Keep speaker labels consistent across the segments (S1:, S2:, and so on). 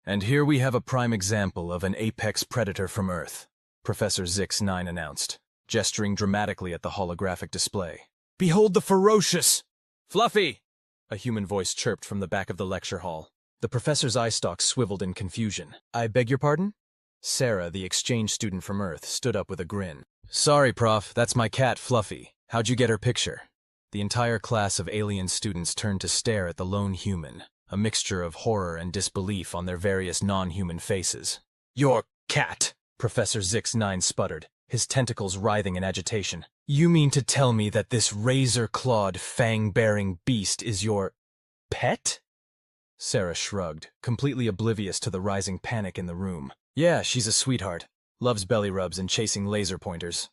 S1: And here we have a prime example of an apex predator from Earth, Professor Zix9 announced, gesturing dramatically at the holographic display. Behold the ferocious... Fluffy! A human voice chirped from the back of the lecture hall. The professor's eye stalks swiveled in confusion. I beg your pardon? Sarah, the exchange student from Earth, stood up with a grin. Sorry, Prof, that's my cat, Fluffy. How'd you get her picture? The entire class of alien students turned to stare at the lone human, a mixture of horror and disbelief on their various non-human faces. Your cat, Professor Zix9 sputtered, his tentacles writhing in agitation. You mean to tell me that this razor-clawed, fang-bearing beast is your... pet? Sarah shrugged, completely oblivious to the rising panic in the room. Yeah, she's a sweetheart. Loves belly rubs and chasing laser pointers.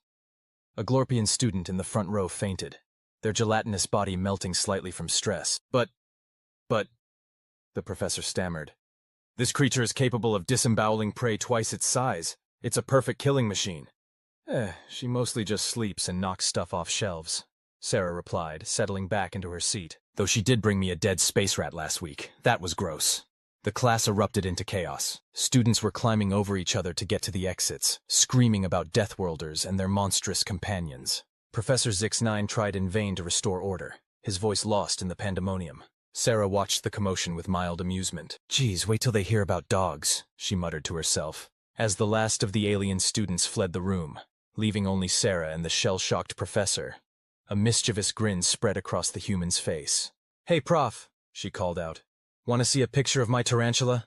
S1: A Glorpian student in the front row fainted, their gelatinous body melting slightly from stress. But, the professor stammered. This creature is capable of disemboweling prey twice its size. It's a perfect killing machine. She mostly just sleeps and knocks stuff off shelves, Sarah replied, settling back into her seat. Though she did bring me a dead space rat last week. That was gross. The class erupted into chaos. Students were climbing over each other to get to the exits, screaming about Deathworlders and their monstrous companions. Professor Zix9 tried in vain to restore order, his voice lost in the pandemonium. Sarah watched the commotion with mild amusement. Geez, wait till they hear about dogs, she muttered to herself, as the last of the alien students fled the room, leaving only Sarah and the shell-shocked professor. A mischievous grin spread across the human's face. Hey, Prof, she called out. Want to see a picture of my tarantula?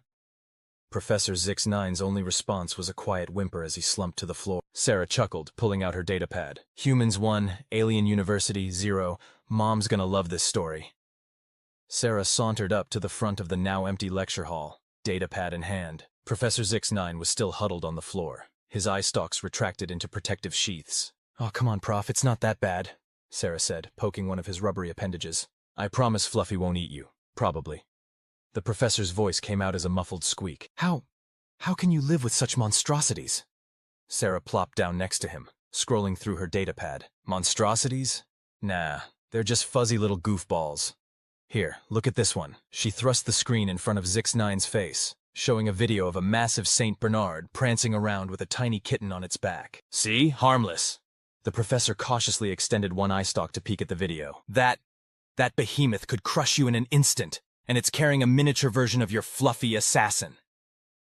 S1: Professor Zix9's only response was a quiet whimper as he slumped to the floor. Sarah chuckled, pulling out her datapad. Humans 1, Alien University 0, Mom's gonna love this story. Sarah sauntered up to the front of the now-empty lecture hall, datapad in hand. Professor Zix9 was still huddled on the floor, his eye stalks retracted into protective sheaths. Oh, come on, Prof, it's not that bad, Sarah said, poking one of his rubbery appendages. I promise Fluffy won't eat you. Probably. The professor's voice came out as a muffled squeak. How can you live with such monstrosities? Sarah plopped down next to him, scrolling through her datapad. Monstrosities? Nah, they're just fuzzy little goofballs. Here, look at this one. She thrust the screen in front of Zix9's face, showing a video of a massive Saint Bernard prancing around with a tiny kitten on its back. See? Harmless. The professor cautiously extended one eye stalk to peek at the video. That behemoth could crush you in an instant, and it's carrying a miniature version of your fluffy assassin.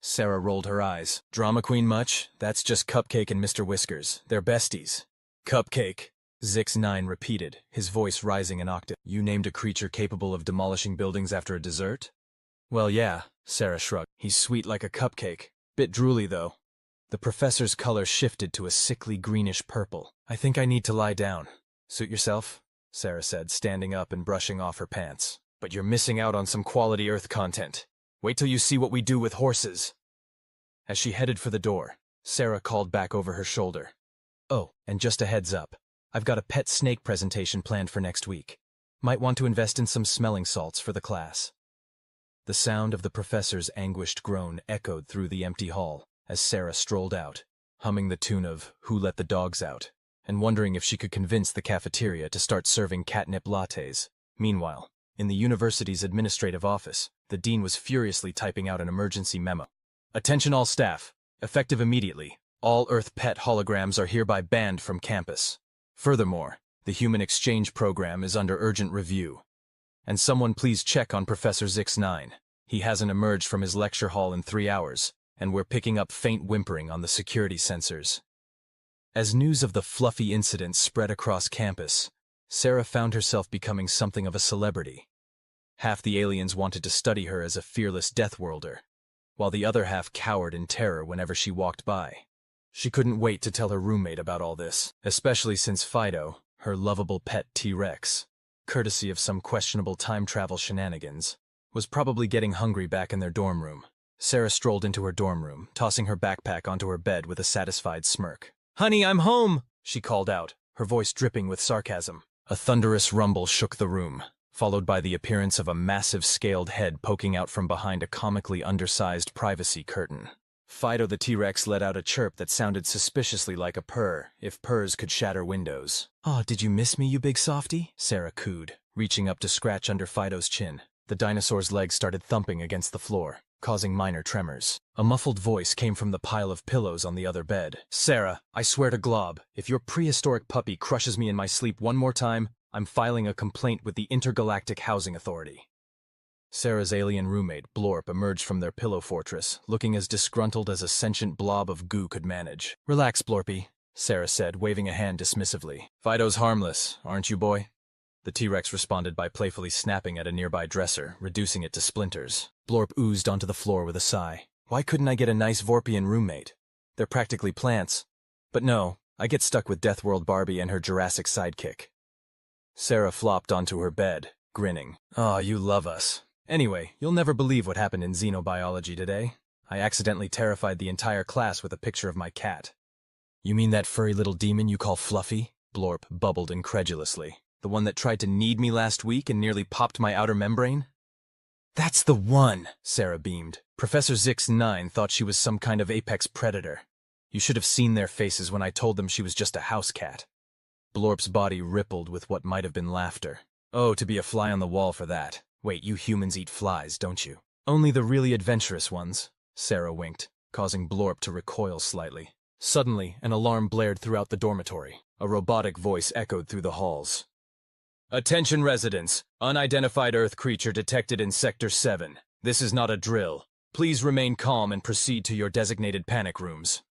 S1: Sarah rolled her eyes. Drama queen much? That's just Cupcake and Mr. Whiskers. They're besties. Cupcake, Zix9 repeated, his voice rising an octave. You named a creature capable of demolishing buildings after a dessert? Well, yeah, Sarah shrugged. He's sweet like a cupcake. Bit drooly, though. The professor's color shifted to a sickly greenish purple. I think I need to lie down. Suit yourself? Sarah said, standing up and brushing off her pants. But you're missing out on some quality Earth content. Wait till you see what we do with horses. As she headed for the door, Sarah called back over her shoulder. Oh, and just a heads up. I've got a pet snake presentation planned for next week. Might want to invest in some smelling salts for the class. The sound of the professor's anguished groan echoed through the empty hall as Sarah strolled out, humming the tune of Who Let the Dogs Out, and wondering if she could convince the cafeteria to start serving catnip lattes. Meanwhile, in the university's administrative office, the dean was furiously typing out an emergency memo. Attention all staff. Effective immediately. All Earth pet holograms are hereby banned from campus. Furthermore, the human exchange program is under urgent review. And someone please check on Professor Zix9. He hasn't emerged from his lecture hall in 3 hours, and we're picking up faint whimpering on the security sensors. As news of the Fluffy incident spread across campus, Sarah found herself becoming something of a celebrity. Half the aliens wanted to study her as a fearless Deathworlder, while the other half cowered in terror whenever she walked by. She couldn't wait to tell her roommate about all this, especially since Fido, her lovable pet T-Rex, courtesy of some questionable time travel shenanigans, was probably getting hungry back in their dorm room. Sarah strolled into her dorm room, tossing her backpack onto her bed with a satisfied smirk. "Honey, I'm home!" she called out, her voice dripping with sarcasm. A thunderous rumble shook the room, followed by the appearance of a massive scaled head poking out from behind a comically undersized privacy curtain. Fido the T-Rex let out a chirp that sounded suspiciously like a purr, if purrs could shatter windows. "Aw, did you miss me, you big softy?" Sarah cooed, reaching up to scratch under Fido's chin. The dinosaur's legs started thumping against the floor. causing minor tremors. A muffled voice came from the pile of pillows on the other bed. "Sarah, I swear to Glob, if your prehistoric puppy crushes me in my sleep one more time, I'm filing a complaint with the Intergalactic Housing Authority." Sarah's alien roommate, Blorp, emerged from their pillow fortress, looking as disgruntled as a sentient blob of goo could manage. "Relax, Blorpy," Sarah said, waving a hand dismissively. "Fido's harmless, aren't you, boy?" The T-Rex responded by playfully snapping at a nearby dresser, reducing it to splinters. Blorp oozed onto the floor with a sigh. "Why couldn't I get a nice Vorpian roommate? They're practically plants. But no, I get stuck with Deathworld Barbie and her Jurassic sidekick." Sarah flopped onto her bed, grinning. "Aw, you love us. Anyway, you'll never believe what happened in xenobiology today. I accidentally terrified the entire class with a picture of my cat." "You mean that furry little demon you call Fluffy?" Blorp bubbled incredulously. "The one that tried to knead me last week and nearly popped my outer membrane?" "That's the one," Sarah beamed. "Professor Zix9 thought she was some kind of apex predator. You should have seen their faces when I told them she was just a house cat." Blorp's body rippled with what might have been laughter. "Oh, to be a fly on the wall for that. Wait, you humans eat flies, don't you?" "Only the really adventurous ones," Sarah winked, causing Blorp to recoil slightly. Suddenly, an alarm blared throughout the dormitory. A robotic voice echoed through the halls. "Attention residents, unidentified Earth creature detected in Sector 7. This is not a drill. Please remain calm and proceed to your designated panic rooms."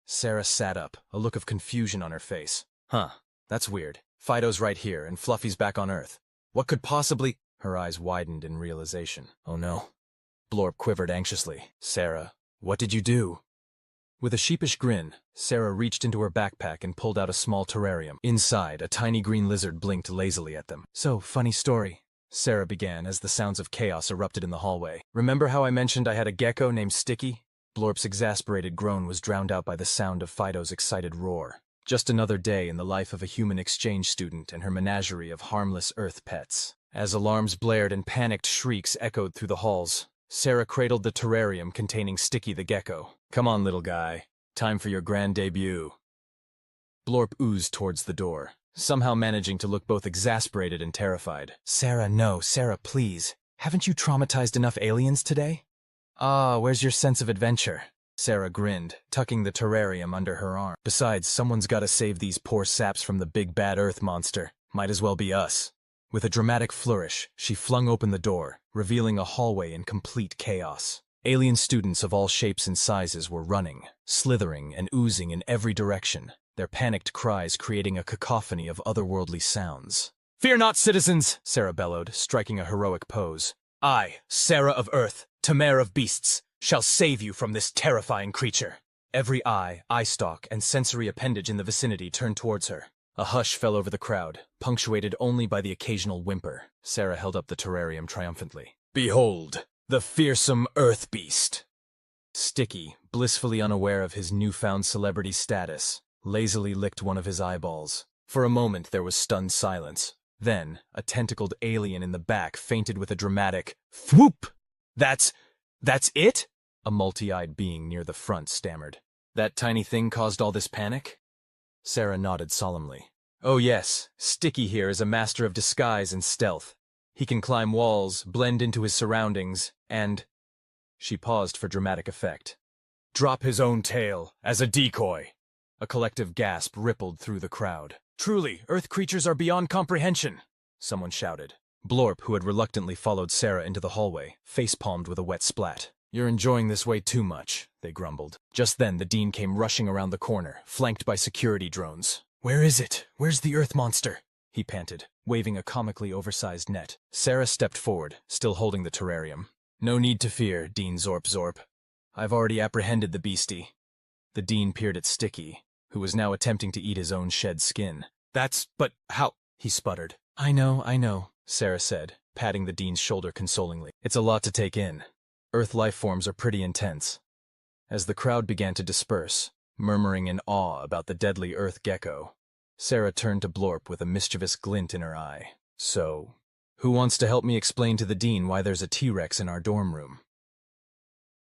S1: Sarah sat up, a look of confusion on her face. "Huh, that's weird. Fido's right here, and Fluffy's back on Earth. What could possibly—" Her eyes widened in realization. "Oh no." Blorp quivered anxiously. "Sarah, what did you do?" With a sheepish grin, Sarah reached into her backpack and pulled out a small terrarium. Inside, a tiny green lizard blinked lazily at them. "So, funny story," Sarah began as the sounds of chaos erupted in the hallway. "Remember how I mentioned I had a gecko named Sticky?" Blorp's exasperated groan was drowned out by the sound of Fido's excited roar. Just another day in the life of a human exchange student and her menagerie of harmless Earth pets. As alarms blared and panicked shrieks echoed through the halls, Sarah cradled the terrarium containing Sticky the gecko. "Come on, little guy. Time for your grand debut." Blorp oozed towards the door, somehow managing to look both exasperated and terrified. "Sarah, no, Sarah, please. Haven't you traumatized enough aliens today?" "Ah, where's your sense of adventure?" Sarah grinned, tucking the terrarium under her arm. "Besides, someone's gotta save these poor saps from the big bad Earth monster. Might as well be us." With a dramatic flourish, she flung open the door, revealing a hallway in complete chaos. Alien students of all shapes and sizes were running, slithering, and oozing in every direction, their panicked cries creating a cacophony of otherworldly sounds. "Fear not, citizens," Sarah bellowed, striking a heroic pose. "I, Sarah of Earth, Tamare of Beasts, shall save you from this terrifying creature." Every eye stalk, and sensory appendage in the vicinity turned towards her. A hush fell over the crowd, punctuated only by the occasional whimper. Sarah held up the terrarium triumphantly. "Behold, the fearsome Earth Beast." Sticky, blissfully unaware of his newfound celebrity status, lazily licked one of his eyeballs. For a moment there was stunned silence. Then, a tentacled alien in the back fainted with a dramatic "Whoop!" That's it?" A multi-eyed being near the front stammered. "That tiny thing caused all this panic?" Sarah nodded solemnly. "Oh yes, Sticky here is a master of disguise and stealth. He can climb walls, blend into his surroundings, and—" She paused for dramatic effect. "Drop his own tail, as a decoy." A collective gasp rippled through the crowd. "Truly, Earth creatures are beyond comprehension," someone shouted. Blorp, who had reluctantly followed Sarah into the hallway, face-palmed with a wet splat. "You're enjoying this way too much," they grumbled. Just then the Dean came rushing around the corner, flanked by security drones. "Where is it? Where's the Earth monster?" he panted, waving a comically oversized net. Sarah stepped forward, still holding the terrarium. "No need to fear, Dean Zorp. I've already apprehended the beastie." The Dean peered at Sticky, who was now attempting to eat his own shed skin. But how?" he sputtered. I know, Sarah said, patting the Dean's shoulder consolingly. "It's a lot to take in. Earth life forms are pretty intense." As the crowd began to disperse, murmuring in awe about the deadly Earth gecko, Sarah turned to Blorp with a mischievous glint in her eye. "So, who wants to help me explain to the Dean why there's a T-Rex in our dorm room?"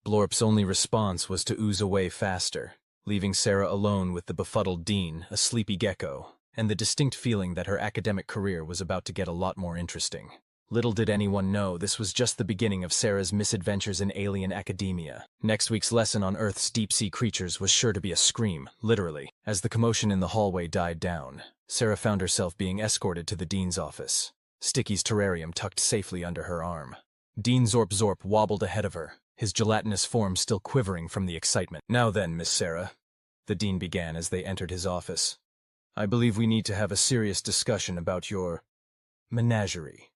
S1: Blorp's only response was to ooze away faster, leaving Sarah alone with the befuddled Dean, a sleepy gecko, and the distinct feeling that her academic career was about to get a lot more interesting. Little did anyone know this was just the beginning of Sarah's misadventures in alien academia. Next week's lesson on Earth's deep-sea creatures was sure to be a scream, literally. As the commotion in the hallway died down, Sarah found herself being escorted to the dean's office, Sticky's terrarium tucked safely under her arm. Dean Zorp Zorp wobbled ahead of her, his gelatinous form still quivering from the excitement. "Now then, Miss Sarah," the dean began as they entered his office. "I believe we need to have a serious discussion about your menagerie."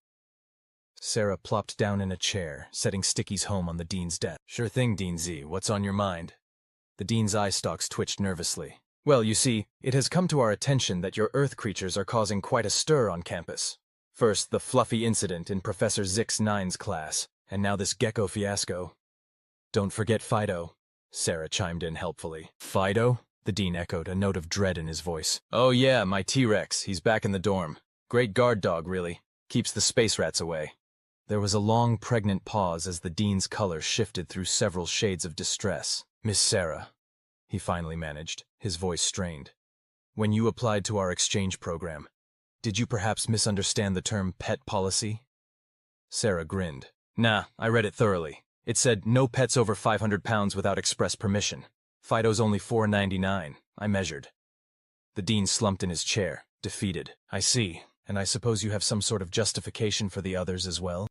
S1: Sarah plopped down in a chair, setting Sticky's home on the dean's desk. "Sure thing, Dean Z. What's on your mind?" The dean's eye stalks twitched nervously. "Well, you see, it has come to our attention that your Earth creatures are causing quite a stir on campus. First, the Fluffy incident in Professor Zix 9's class, and now this gecko fiasco." "Don't forget Fido," Sarah chimed in helpfully. "Fido?" the dean echoed, a note of dread in his voice. "Oh yeah, my T-Rex. He's back in the dorm. Great guard dog, really. Keeps the space rats away." There was a long, pregnant pause as the dean's color shifted through several shades of distress. "Miss Sarah," he finally managed, his voice strained. "When you applied to our exchange program, did you perhaps misunderstand the term pet policy?" Sarah grinned. "Nah, I read it thoroughly. It said no pets over 500 pounds without express permission. Fido's only 4.99. I measured." The dean slumped in his chair, defeated. "I see. And I suppose you have some sort of justification for the others as well?"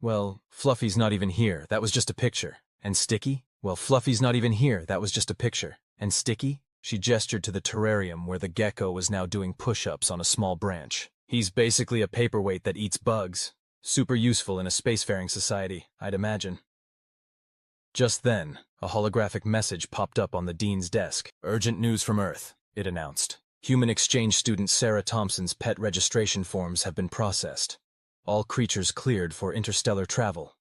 S1: "Well, Fluffy's not even here. That was just a picture. And Sticky? Well, Fluffy's not even here. That was just a picture. And Sticky?" She gestured to the terrarium where the gecko was now doing push-ups on a small branch. "He's basically a paperweight that eats bugs. Super useful in a spacefaring society, I'd imagine." Just then, a holographic message popped up on the dean's desk. "Urgent news from Earth," it announced. "Human exchange student Sarah Thompson's pet registration forms have been processed. All creatures cleared for interstellar travel."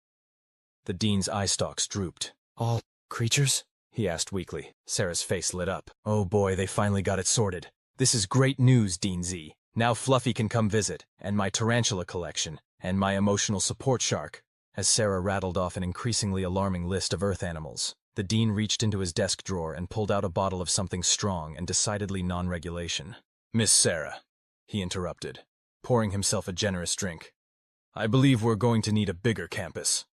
S1: The dean's eye stalks drooped. "All creatures?" he asked weakly. Sarah's face lit up. "Oh boy, they finally got it sorted. This is great news, Dean Z. Now Fluffy can come visit, and my tarantula collection, and my emotional support shark." As Sarah rattled off an increasingly alarming list of Earth animals, the dean reached into his desk drawer and pulled out a bottle of something strong and decidedly non-regulation. "Miss Sarah," he interrupted, pouring himself a generous drink, "I believe we're going to need a bigger campus."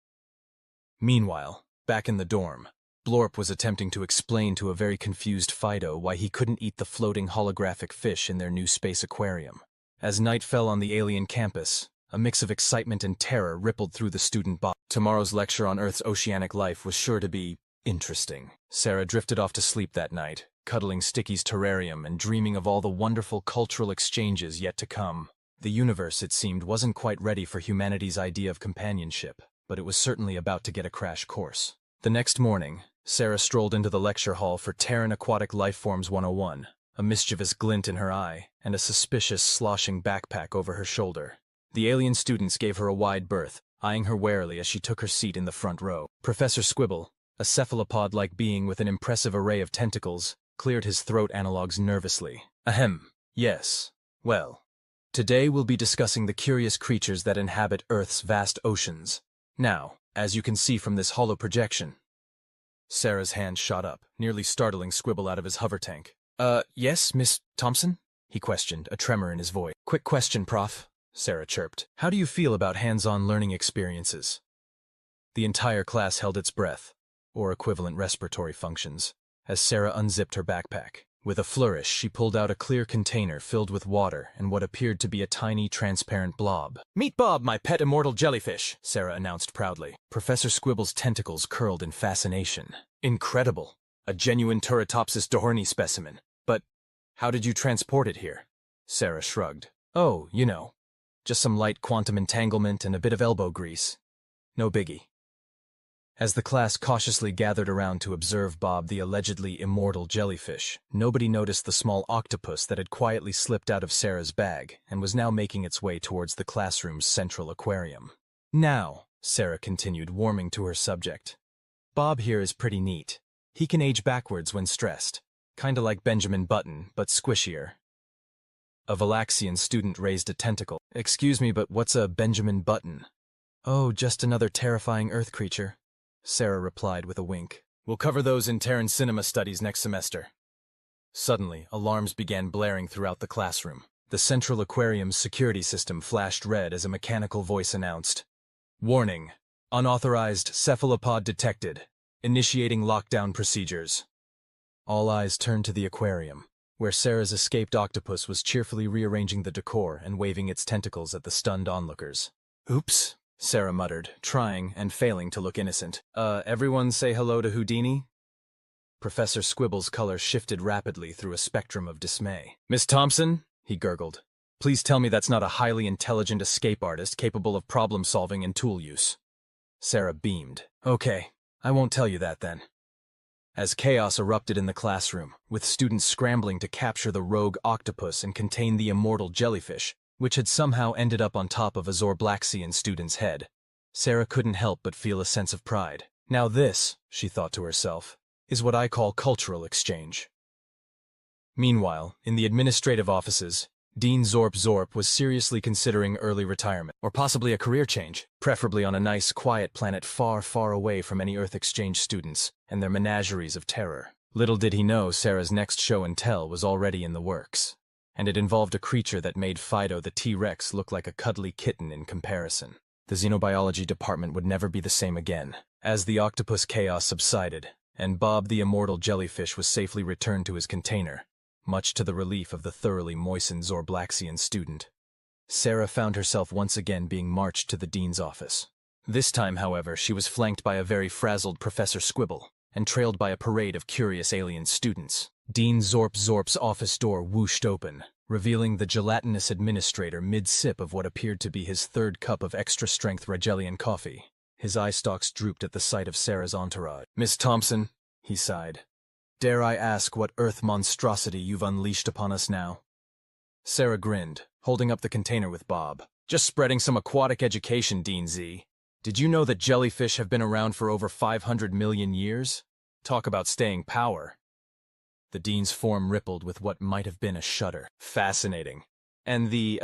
S1: Meanwhile, back in the dorm, Blorp was attempting to explain to a very confused Fido why he couldn't eat the floating holographic fish in their new space aquarium. As night fell on the alien campus, a mix of excitement and terror rippled through the student body. Tomorrow's lecture on Earth's oceanic life was sure to be interesting. Sarah drifted off to sleep that night, cuddling Sticky's terrarium and dreaming of all the wonderful cultural exchanges yet to come. The universe, it seemed, wasn't quite ready for humanity's idea of companionship, but it was certainly about to get a crash course. The next morning, Sarah strolled into the lecture hall for Terran Aquatic Lifeforms 101, a mischievous glint in her eye and a suspicious, sloshing backpack over her shoulder. The alien students gave her a wide berth, eyeing her warily as she took her seat in the front row. Professor Squibble, a cephalopod-like being with an impressive array of tentacles, cleared his throat analogues nervously. "Ahem, yes. Well, today we'll be discussing the curious creatures that inhabit Earth's vast oceans. Now, as you can see from this hollow projection..." Sarah's hand shot up, nearly startling Squibble out of his hover tank. Yes, Miss Thompson?" he questioned, a tremor in his voice. "Quick question, Prof," Sarah chirped. "How do you feel about hands-on learning experiences?" The entire class held its breath, or equivalent respiratory functions, as Sarah unzipped her backpack. With a flourish, she pulled out a clear container filled with water and what appeared to be a tiny, transparent blob. "Meet Bob, my pet immortal jellyfish," Sarah announced proudly. Professor Squibble's tentacles curled in fascination. "Incredible. A genuine Turritopsis dohrnii specimen. But how did you transport it here?" Sarah shrugged. "Oh, you know. Just some light quantum entanglement and a bit of elbow grease. No biggie." As the class cautiously gathered around to observe Bob the allegedly immortal jellyfish, nobody noticed the small octopus that had quietly slipped out of Sarah's bag and was now making its way towards the classroom's central aquarium. "Now," Sarah continued, warming to her subject, "Bob here is pretty neat. He can age backwards when stressed. Kinda like Benjamin Button, but squishier." A Valaxian student raised a tentacle. "Excuse me, but what's a Benjamin Button?" "Oh, just another terrifying Earth creature," Sarah replied with a wink. "We'll cover those in Terran cinema studies next semester." Suddenly, alarms began blaring throughout the classroom. The central aquarium's security system flashed red as a mechanical voice announced, "Warning. Unauthorized cephalopod detected. Initiating lockdown procedures." All eyes turned to the aquarium, where Sarah's escaped octopus was cheerfully rearranging the decor and waving its tentacles at the stunned onlookers. "Oops," Sarah muttered, trying and failing to look innocent. Everyone say hello to Houdini?" Professor Squibble's color shifted rapidly through a spectrum of dismay. "Miss Thompson," he gurgled, "please tell me that's not a highly intelligent escape artist capable of problem-solving and tool use." Sarah beamed. "Okay, I won't tell you that then." As chaos erupted in the classroom, with students scrambling to capture the rogue octopus and contain the immortal jellyfish, which had somehow ended up on top of a Zorblaxian student's head, Sarah couldn't help but feel a sense of pride. "Now this," she thought to herself, "is what I call cultural exchange." Meanwhile, in the administrative offices, Dean Zorp was seriously considering early retirement, or possibly a career change, preferably on a nice, quiet planet far, far away from any Earth exchange students and their menageries of terror. Little did he know Sarah's next show and tell was already in the works, and it involved a creature that made Fido the T-Rex look like a cuddly kitten in comparison. The xenobiology department would never be the same again. As the octopus chaos subsided, and Bob the immortal jellyfish was safely returned to his container, much to the relief of the thoroughly moistened Zorblaxian student, Sarah found herself once again being marched to the dean's office. This time, however, she was flanked by a very frazzled Professor Squibble, and trailed by a parade of curious alien students. Dean Zorp's office door whooshed open, revealing the gelatinous administrator mid-sip of what appeared to be his third cup of extra-strength Rigelian coffee. His eye stalks drooped at the sight of Sarah's entourage. "Miss Thompson," he sighed, "dare I ask what Earth monstrosity you've unleashed upon us now?" Sarah grinned, holding up the container with Bob. "Just spreading some aquatic education, Dean Z. Did you know that jellyfish have been around for over 500 million years? Talk about staying power." The dean's form rippled with what might have been a shudder. "Fascinating. And the,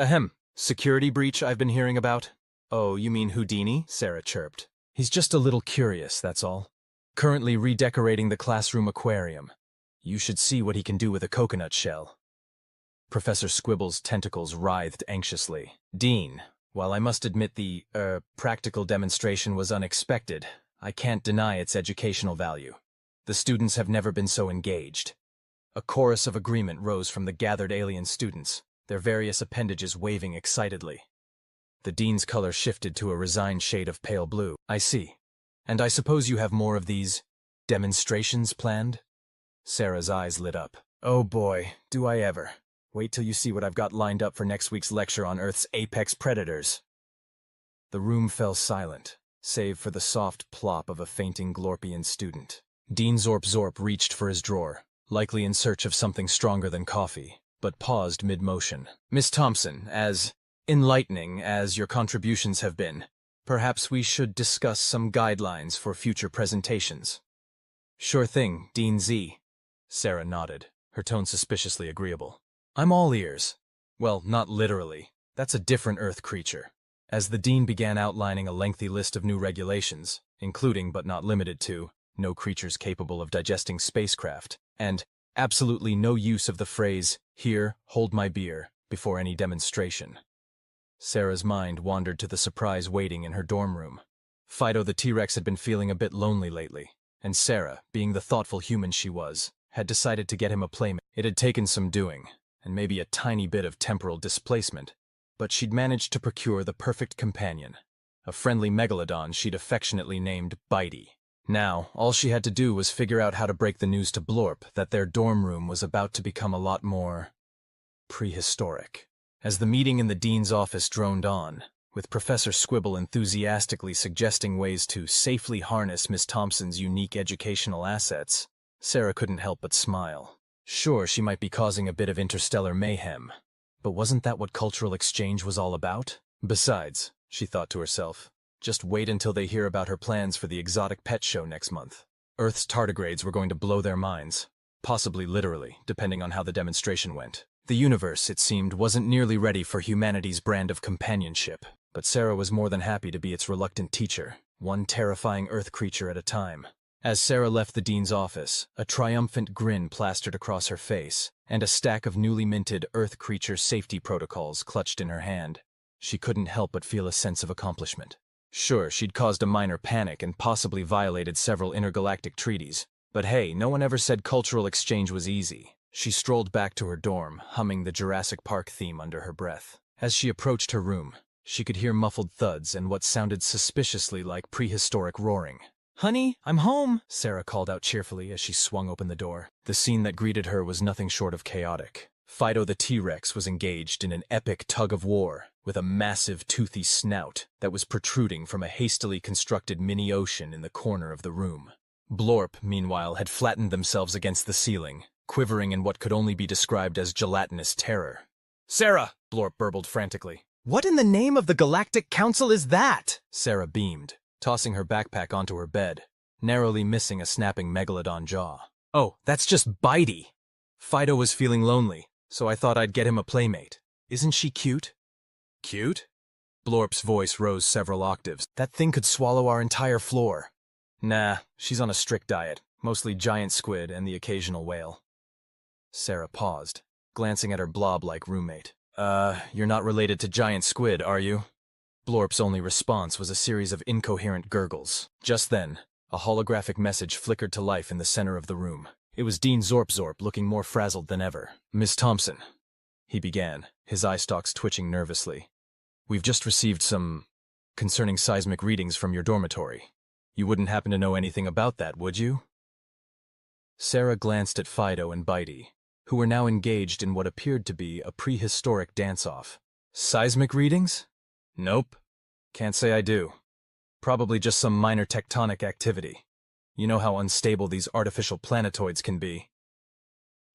S1: security breach I've been hearing about?" "Oh, you mean Houdini?" Sarah chirped. "He's just a little curious, that's all. Currently redecorating the classroom aquarium. You should see what he can do with a coconut shell." Professor Squibble's tentacles writhed anxiously. "Dean, while I must admit the, practical demonstration was unexpected, I can't deny its educational value. The students have never been so engaged." A chorus of agreement rose from the gathered alien students, their various appendages waving excitedly. The dean's color shifted to a resigned shade of pale blue. "I see. And I suppose you have more of these demonstrations planned?" Sarah's eyes lit up. "Oh boy, do I ever. Wait till you see what I've got lined up for next week's lecture on Earth's apex predators." The room fell silent, save for the soft plop of a fainting Glorpian student. Dean Zorp reached for his drawer, likely in search of something stronger than coffee, but paused mid-motion. "Miss Thompson, as enlightening as your contributions have been, perhaps we should discuss some guidelines for future presentations." "Sure thing, Dean Z." Sarah nodded, her tone suspiciously agreeable. "I'm all ears." "Well, not literally. That's a different Earth creature." As the dean began outlining a lengthy list of new regulations, including but not limited to no creatures capable of digesting spacecraft, and absolutely no use of the phrase, "Here, hold my beer," before any demonstration, Sarah's mind wandered to the surprise waiting in her dorm room. Fido the T-Rex had been feeling a bit lonely lately, and Sarah, being the thoughtful human she was, had decided to get him a playmate. It had taken some doing, and maybe a tiny bit of temporal displacement, but she'd managed to procure the perfect companion, a friendly megalodon she'd affectionately named Bitey. Now, all she had to do was figure out how to break the news to Blorp that their dorm room was about to become a lot more prehistoric. As the meeting in the dean's office droned on, with Professor Squibble enthusiastically suggesting ways to safely harness Miss Thompson's unique educational assets, Sarah couldn't help but smile. Sure, she might be causing a bit of interstellar mayhem, but wasn't that what cultural exchange was all about? Besides, she thought to herself, just wait until they hear about her plans for the exotic pet show next month. Earth's tardigrades were going to blow their minds, possibly literally, depending on how the demonstration went. The universe, it seemed, wasn't nearly ready for humanity's brand of companionship, but Sarah was more than happy to be its reluctant teacher, one terrifying Earth creature at a time. As Sarah left the dean's office, a triumphant grin plastered across her face, and a stack of newly minted Earth creature safety protocols clutched in her hand. She couldn't help but feel a sense of accomplishment. Sure, she'd caused a minor panic and possibly violated several intergalactic treaties, but hey, no one ever said cultural exchange was easy. She strolled back to her dorm, humming the Jurassic Park theme under her breath. As she approached her room, she could hear muffled thuds and what sounded suspiciously like prehistoric roaring. "Honey, I'm home," Sarah called out cheerfully as she swung open the door. The scene that greeted her was nothing short of chaotic. Fido the T-Rex was engaged in an epic tug-of-war with a massive toothy snout that was protruding from a hastily constructed mini-ocean in the corner of the room. Blorp, meanwhile, had flattened themselves against the ceiling, quivering in what could only be described as gelatinous terror. "Sarah!" Blorp burbled frantically. "What in the name of the Galactic Council is that?" Sarah beamed, tossing her backpack onto her bed, narrowly missing a snapping megalodon jaw. "Oh, that's just Bitey. Fido was feeling lonely, so I thought I'd get him a playmate. Isn't she cute?" "Cute?" Blorp's voice rose several octaves. "That thing could swallow our entire floor." "Nah, she's on a strict diet, mostly giant squid and the occasional whale." Sarah paused, glancing at her blob-like roommate. You're not related to giant squid, are you?" Blorp's only response was a series of incoherent gurgles. Just then, a holographic message flickered to life in the center of the room. It was Dean Zorp, looking more frazzled than ever. "Miss Thompson," he began, his eye stalks twitching nervously. "We've just received some concerning seismic readings from your dormitory. You wouldn't happen to know anything about that, would you?" Sarah glanced at Fido and Bitey, who were now engaged in what appeared to be a prehistoric dance-off. "Seismic readings? Nope. Can't say I do. Probably just some minor tectonic activity. You know how unstable these artificial planetoids can be."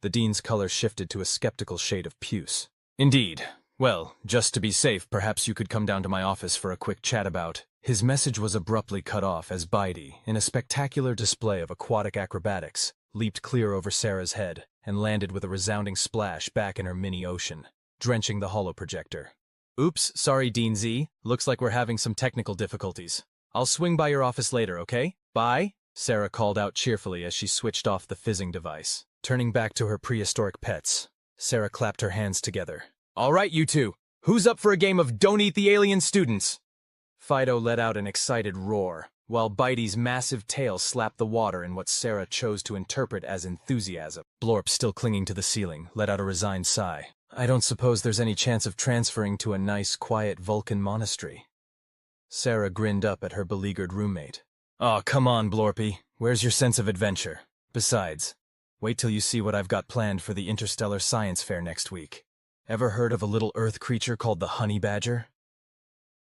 S1: The dean's color shifted to a skeptical shade of puce. "Indeed. Well, just to be safe, perhaps you could come down to my office for a quick chat about—" His message was abruptly cut off as Bitey, in a spectacular display of aquatic acrobatics, leaped clear over Sarah's head and landed with a resounding splash back in her mini-ocean, drenching the holoprojector. "Oops, sorry, Dean Z. Looks like we're having some technical difficulties. I'll swing by your office later, okay? Bye?" Sarah called out cheerfully as she switched off the fizzing device. Turning back to her prehistoric pets, Sarah clapped her hands together. "All right, you two. Who's up for a game of Don't Eat the Alien Students?" Fido let out an excited roar, while Bitey's massive tail slapped the water in what Sarah chose to interpret as enthusiasm. Blorp, still clinging to the ceiling, let out a resigned sigh. "I don't suppose there's any chance of transferring to a nice, quiet Vulcan monastery." Sarah grinned up at her beleaguered roommate. "Aw, come on, Blorpy. Where's your sense of adventure? Besides, wait till you see what I've got planned for the Interstellar Science Fair next week. Ever heard of a little Earth creature called the honey badger?"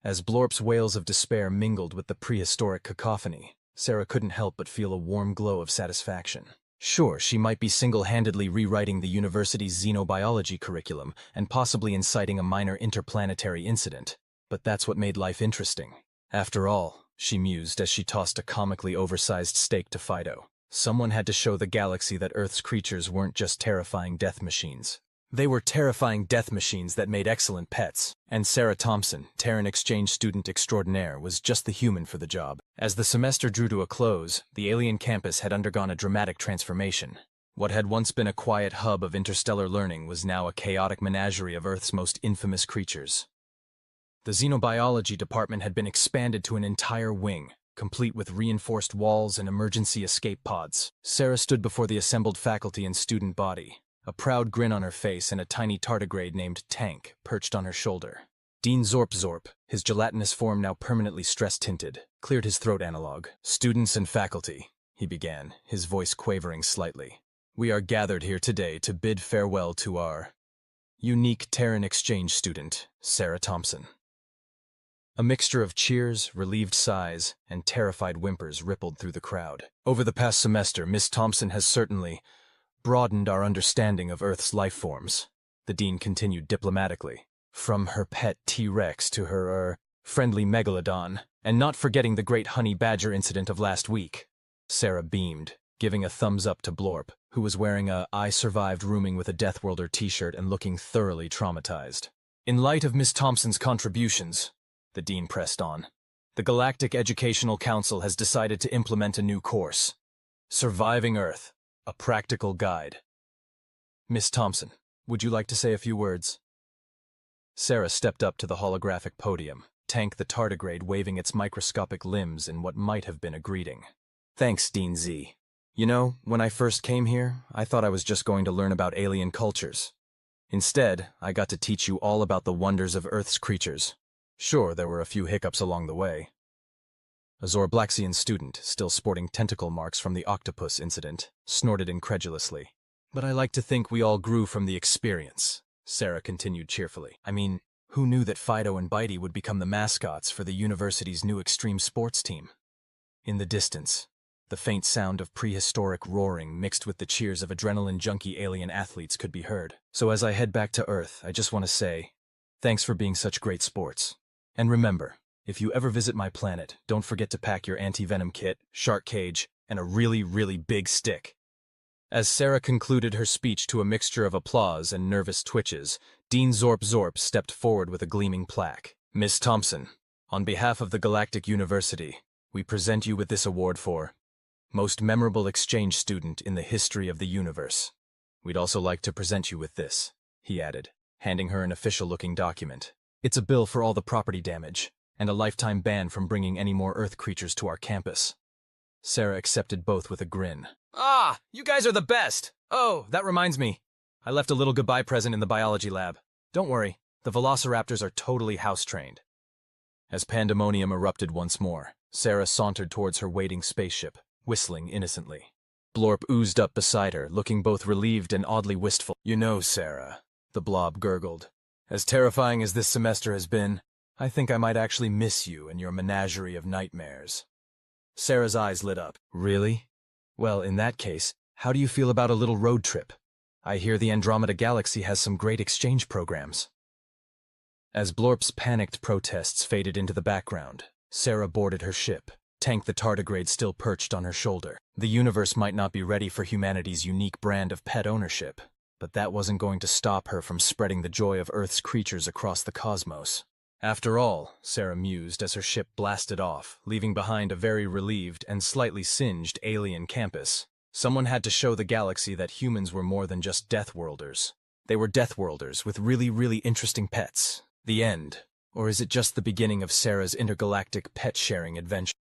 S1: As Blorp's wails of despair mingled with the prehistoric cacophony, Sarah couldn't help but feel a warm glow of satisfaction. Sure, she might be single-handedly rewriting the university's xenobiology curriculum and possibly inciting a minor interplanetary incident, but that's what made life interesting. After all, she mused as she tossed a comically oversized steak to Fido, someone had to show the galaxy that Earth's creatures weren't just terrifying death machines. They were terrifying death machines that made excellent pets, and Sarah Thompson, Terran exchange student extraordinaire, was just the human for the job. As the semester drew to a close, the alien campus had undergone a dramatic transformation. What had once been a quiet hub of interstellar learning was now a chaotic menagerie of Earth's most infamous creatures. The xenobiology department had been expanded to an entire wing, complete with reinforced walls and emergency escape pods. Sarah stood before the assembled faculty and student body, a proud grin on her face and a tiny tardigrade named Tank perched on her shoulder. Dean Zorp, his gelatinous form now permanently stress-tinted, cleared his throat analog. "Students and faculty," he began, his voice quavering slightly. "We are gathered here today to bid farewell to our unique Terran exchange student, Sarah Thompson." A mixture of cheers, relieved sighs, and terrified whimpers rippled through the crowd. "Over the past semester, Miss Thompson has certainly broadened our understanding of Earth's life forms," the dean continued diplomatically. "From her pet T-Rex to her, friendly megalodon, and not forgetting the great honey badger incident of last week." Sarah beamed, giving a thumbs up to Blorp, who was wearing a "I survived rooming with a Deathworlder" t-shirt and looking thoroughly traumatized. "In light of Miss Thompson's contributions," the dean pressed on, "the Galactic Educational Council has decided to implement a new course. Surviving Earth, a practical guide." Miss Thompson, would you like to say a few words? Sarah stepped up to the holographic podium, Tank the tardigrade waving its microscopic limbs in what might have been a greeting. Thanks, Dean Z. You know, when I first came here, I thought I was just going to learn about alien cultures. Instead, I got to teach you all about the wonders of Earth's creatures. Sure, there were a few hiccups along the way. A Zorblaxian student, still sporting tentacle marks from the octopus incident, snorted incredulously. But I like to think we all grew from the experience, Sarah continued cheerfully. I mean, who knew that Fido and Bitey would become the mascots for the university's new extreme sports team? In the distance, the faint sound of prehistoric roaring mixed with the cheers of adrenaline-junkie alien athletes could be heard. So as I head back to Earth, I just want to say, thanks for being such great sports. And remember, if you ever visit my planet, don't forget to pack your anti-venom kit, shark cage, and a really, really big stick. As Sarah concluded her speech to a mixture of applause and nervous twitches, Dean Zorp stepped forward with a gleaming plaque. Miss Thompson, on behalf of the Galactic University, we present you with this award for Most Memorable Exchange Student in the History of the Universe. We'd also like to present you with this, he added, handing her an official-looking document. It's a bill for all the property damage, and a lifetime ban from bringing any more Earth creatures to our campus. Sarah accepted both with a grin. Ah, you guys are the best! Oh, that reminds me. I left a little goodbye present in the biology lab. Don't worry, the velociraptors are totally house-trained. As pandemonium erupted once more, Sarah sauntered towards her waiting spaceship, whistling innocently. Blorp oozed up beside her, looking both relieved and oddly wistful. You know, Sarah, the blob gurgled, as terrifying as this semester has been, I think I might actually miss you and your menagerie of nightmares. Sarah's eyes lit up. Really? Well, in that case, how do you feel about a little road trip? I hear the Andromeda Galaxy has some great exchange programs. As Blorp's panicked protests faded into the background, Sarah boarded her ship, Tank the tardigrade still perched on her shoulder. The universe might not be ready for humanity's unique brand of pet ownership, but that wasn't going to stop her from spreading the joy of Earth's creatures across the cosmos. After all, Sarah mused as her ship blasted off, leaving behind a very relieved and slightly singed alien campus. Someone had to show the galaxy that humans were more than just Deathworlders. They were Deathworlders with really, really interesting pets. The end. Or is it just the beginning of Sarah's intergalactic pet-sharing adventure?